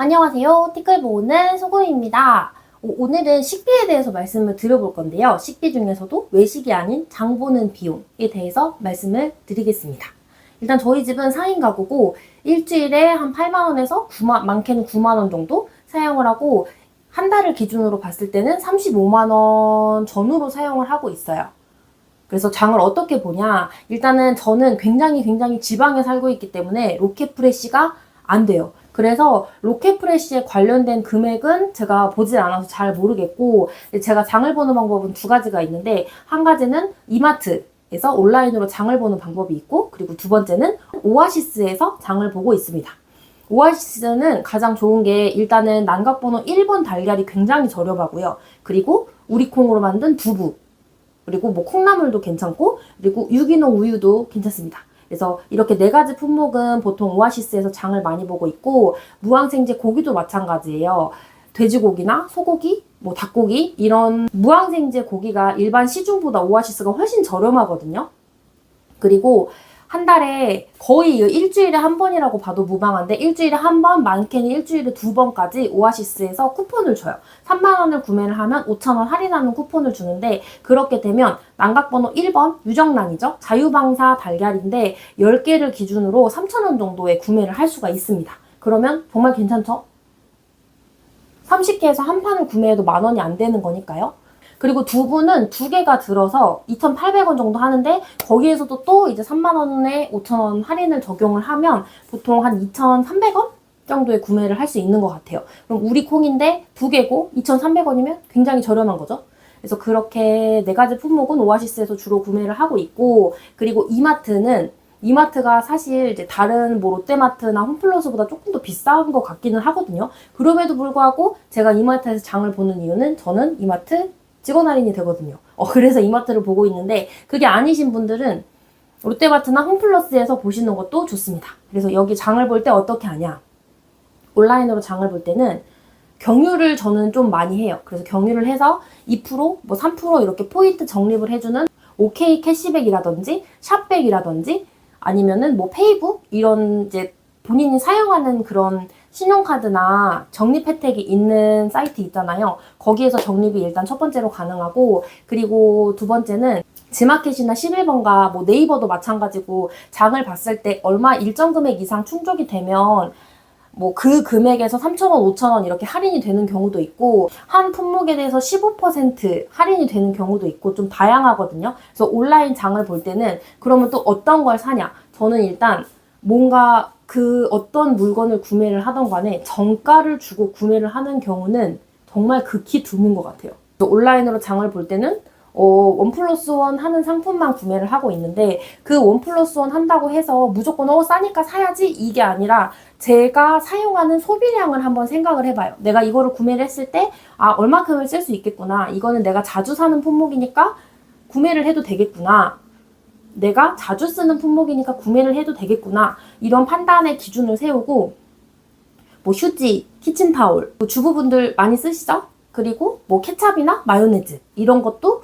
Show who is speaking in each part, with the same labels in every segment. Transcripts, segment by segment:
Speaker 1: 안녕하세요. 티끌 모으는 소금입니다. 오늘은 식비에 대해서 말씀을 드려볼 건데요. 식비 중에서도 외식이 아닌 장 보는 비용에 대해서 말씀을 드리겠습니다. 일단 저희 집은 4인 가구고 일주일에 한 8만 원에서 많게는 9만 원 정도 사용을 하고 한 달을 기준으로 봤을 때는 35만 원 전후로 사용을 하고 있어요. 그래서 장을 어떻게 보냐? 일단은 저는 굉장히 지방에 살고 있기 때문에 로켓프레시가 안 돼요. 그래서 로켓프레시에 관련된 금액은 제가 보질 않아서 잘 모르겠고, 제가 장을 보는 방법은 두 가지가 있는데, 한 가지는 이마트에서 온라인으로 장을 보는 방법이 있고, 그리고 두 번째는 오아시스에서 장을 보고 있습니다. 오아시스는 가장 좋은 게 일단은 난각번호 1번 달걀이 굉장히 저렴하고요. 그리고 우리콩으로 만든 두부, 그리고 뭐 콩나물도 괜찮고, 그리고 유기농 우유도 괜찮습니다. 그래서 이렇게 네 가지 품목은 보통 오아시스에서 장을 많이 보고 있고, 무항생제 고기도 마찬가지예요. 돼지고기나 소고기, 뭐 닭고기 이런 무항생제 고기가 일반 시중보다 오아시스가 훨씬 저렴하거든요. 그리고 한 달에 거의 일주일에 한 번이라고 봐도 무방한데, 일주일에 한 번, 많게는 일주일에 두 번까지 오아시스에서 쿠폰을 줘요. 3만 원을 구매를 하면 5천 원 할인하는 쿠폰을 주는데, 그렇게 되면 난각번호 1번 유정란이죠. 자유방사 달걀인데 10개를 기준으로 3천 원 정도에 구매를 할 수가 있습니다. 그러면 정말 괜찮죠? 30개에서 한 판을 구매해도 만 원이 안 되는 거니까요. 그리고 두부는 두 개가 들어서 2,800원 정도 하는데, 거기에서도 또 이제 3만 원에 5천 원 할인을 적용을 하면 보통 한 2,300원 정도에 구매를 할 수 있는 것 같아요. 그럼 우리 콩인데 두 개고 2,300원이면 굉장히 저렴한 거죠. 그래서 그렇게 네 가지 품목은 오아시스에서 주로 구매를 하고 있고, 그리고 이마트가 사실 이제 다른 뭐 롯데마트나 홈플러스보다 조금 더 비싼 것 같기는 하거든요. 그럼에도 불구하고 제가 이마트에서 장을 보는 이유는 저는 이마트 직원 할인이 되거든요. 그래서 이마트를 보고 있는데, 그게 아니신 분들은 롯데마트나 홈플러스에서 보시는 것도 좋습니다. 그래서 여기 장을 볼 때 어떻게 하냐? 온라인으로 장을 볼 때는 경유를 저는 좀 많이 해요. 그래서 경유를 해서 2%, 뭐 3% 이렇게 포인트 적립을 해주는 OK 캐시백이라든지 샵백이라든지 아니면은 뭐 페이북 이런 이제 본인이 사용하는 그런 신용카드나 적립 혜택이 있는 사이트 있잖아요. 거기에서 적립이 일단 첫 번째로 가능하고, 그리고 두 번째는 지마켓이나 11번가 뭐 네이버도 마찬가지고, 장을 봤을 때 얼마 일정 금액 이상 충족이 되면 뭐 그 금액에서 3,000원, 5,000원 이렇게 할인이 되는 경우도 있고, 한 품목에 대해서 15% 할인이 되는 경우도 있고, 좀 다양하거든요. 그래서 온라인 장을 볼 때는 그러면 또 어떤 걸 사냐? 저는 일단 뭔가 그 어떤 물건을 구매를 하던 간에 정가를 주고 구매를 하는 경우는 정말 극히 드문 것 같아요. 온라인으로 장을 볼 때는 1+1 하는 상품만 구매를 하고 있는데, 그 1+1 한다고 해서 무조건 싸니까 사야지 이게 아니라, 제가 사용하는 소비량을 한번 생각을 해봐요. 내가 이거를 구매를 했을 때 얼마큼을 쓸 수 있겠구나. 이거는 내가 자주 사는 품목이니까 구매를 해도 되겠구나. 내가 자주 쓰는 품목이니까 구매를 해도 되겠구나. 이런 판단의 기준을 세우고, 뭐 휴지, 키친타올, 뭐 주부분들 많이 쓰시죠? 그리고 뭐 케찹이나 마요네즈 이런 것도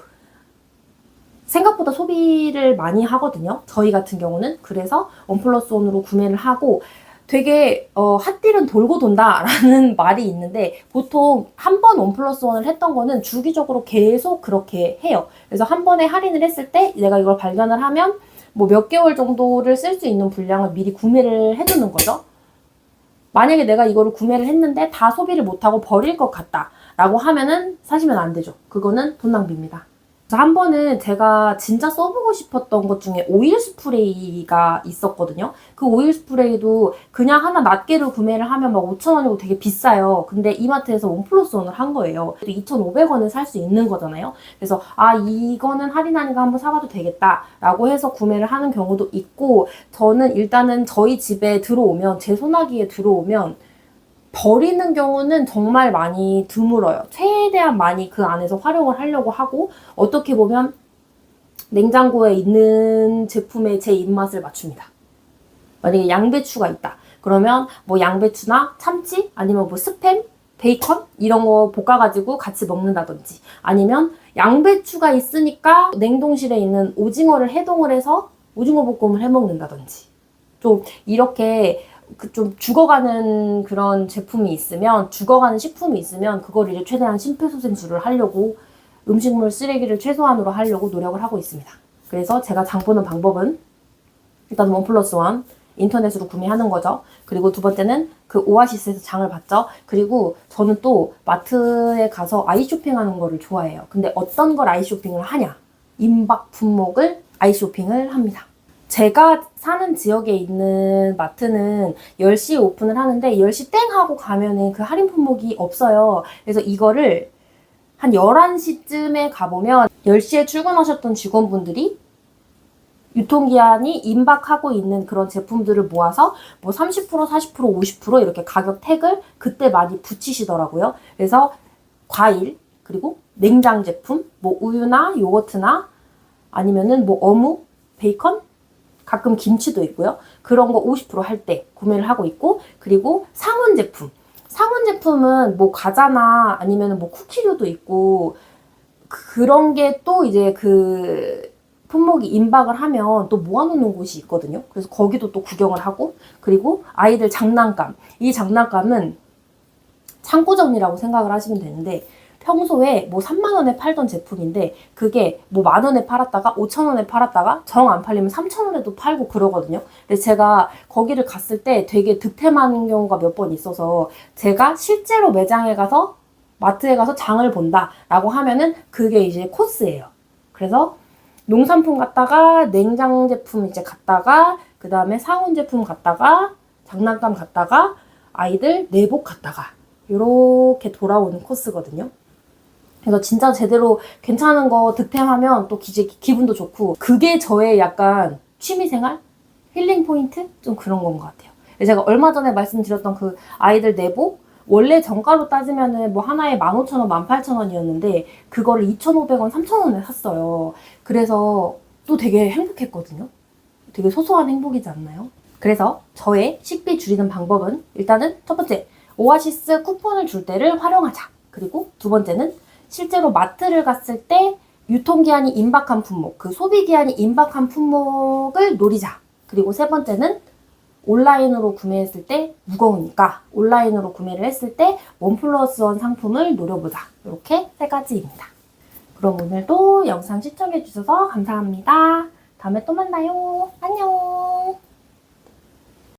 Speaker 1: 생각보다 소비를 많이 하거든요. 저희 같은 경우는. 그래서 1+1으로 구매를 하고, 되게 핫딜은 돌고 돈다라는 말이 있는데, 보통 한 번 1+1을 했던 거는 주기적으로 계속 그렇게 해요. 그래서 한 번에 할인을 했을 때 내가 이걸 발견을 하면 뭐 몇 개월 정도를 쓸 수 있는 분량을 미리 구매를 해두는 거죠. 만약에 내가 이거를 구매를 했는데 다 소비를 못하고 버릴 것 같다 라고 하면은 사시면 안 되죠. 그거는 돈 낭비입니다. 한 번은 제가 진짜 써보고 싶었던 것 중에 오일 스프레이가 있었거든요. 그 오일 스프레이도 그냥 하나 낱개를 구매를 하면 막 5,000원이고 되게 비싸요. 근데 이마트에서 1+1을 한 거예요. 2,500원에 살 수 있는 거잖아요. 그래서 이거는 할인하니까 한번 사봐도 되겠다 라고 해서 구매를 하는 경우도 있고, 저는 일단은 저희 집에 들어오면, 제 소나기에 들어오면 버리는 경우는 정말 많이 드물어요. 최대한 많이 그 안에서 활용을 하려고 하고, 어떻게 보면 냉장고에 있는 제품에 제 입맛을 맞춥니다. 만약에 양배추가 있다. 그러면 뭐 양배추나 참치 아니면 뭐 스팸, 베이컨 이런 거 볶아가지고 같이 먹는다든지, 아니면 양배추가 있으니까 냉동실에 있는 오징어를 해동을 해서 오징어 볶음을 해 먹는다든지, 좀 이렇게 그 좀 죽어가는 그런 제품이 있으면, 죽어가는 식품이 있으면 그걸 이제 최대한 심폐소생술을 하려고, 음식물 쓰레기를 최소한으로 하려고 노력을 하고 있습니다. 그래서 제가 장 보는 방법은 일단 1+1 인터넷으로 구매하는 거죠. 그리고 두 번째는 그 오아시스에서 장을 봤죠. 그리고 저는 또 마트에 가서 아이쇼핑하는 거를 좋아해요. 근데 어떤 걸 아이쇼핑을 하냐? 임박 품목을 아이쇼핑을 합니다. 제가 사는 지역에 있는 마트는 10시에 오픈을 하는데 10시 땡 하고 가면은 그 할인 품목이 없어요. 그래서 이거를 한 11시쯤에 가보면 10시에 출근하셨던 직원분들이 유통기한이 임박하고 있는 그런 제품들을 모아서 뭐 30%, 40%, 50% 이렇게 가격 택을 그때 많이 붙이시더라고요. 그래서 과일, 그리고 냉장 제품, 뭐 우유나 요거트나 아니면은 뭐 어묵, 베이컨, 가끔 김치도 있고요. 그런 거 50%할 때 구매를 하고 있고, 그리고 상온 제품. 상온 제품은 뭐 과자나 아니면은 뭐 쿠키류도 있고, 그런 게 또 이제 그 품목이 임박을 하면 또 모아놓는 곳이 있거든요. 그래서 거기도 또 구경을 하고, 그리고 아이들 장난감. 이 장난감은 창고 정리라고 생각을 하시면 되는데, 평소에 뭐 3만 원에 팔던 제품인데 그게 뭐 만 원에 팔았다가 5천 원에 팔았다가 정 안 팔리면 3천 원에도 팔고 그러거든요. 근데 제가 거기를 갔을 때 되게 득템하는 경우가 몇 번 있어서, 제가 실제로 매장에 가서 마트에 가서 장을 본다라고 하면은 그게 이제 코스예요. 그래서 농산품 갔다가 냉장 제품 이제 갔다가 그 다음에 상온 제품 갔다가 장난감 갔다가 아이들 내복 갔다가 이렇게 돌아오는 코스거든요. 그래서 진짜 제대로 괜찮은 거 득템하면 또 기분도 좋고, 그게 저의 약간 취미생활? 힐링 포인트? 좀 그런 건 것 같아요. 제가 얼마 전에 말씀드렸던 그 아이들 내복? 원래 정가로 따지면은 뭐 하나에 15,000원, 18,000원이었는데 그거를 2,500원, 3,000원에 샀어요. 그래서 또 되게 행복했거든요. 되게 소소한 행복이지 않나요? 그래서 저의 식비 줄이는 방법은 일단은 첫 번째, 오아시스 쿠폰을 줄 때를 활용하자. 그리고 두 번째는 실제로 마트를 갔을 때 유통기한이 임박한 품목, 그 소비기한이 임박한 품목을 노리자. 그리고 세 번째는 온라인으로 구매했을 때 무거우니까 온라인으로 구매를 했을 때 1+1 상품을 노려보자. 이렇게 세 가지입니다. 그럼 오늘도 영상 시청해주셔서 감사합니다. 다음에 또 만나요. 안녕.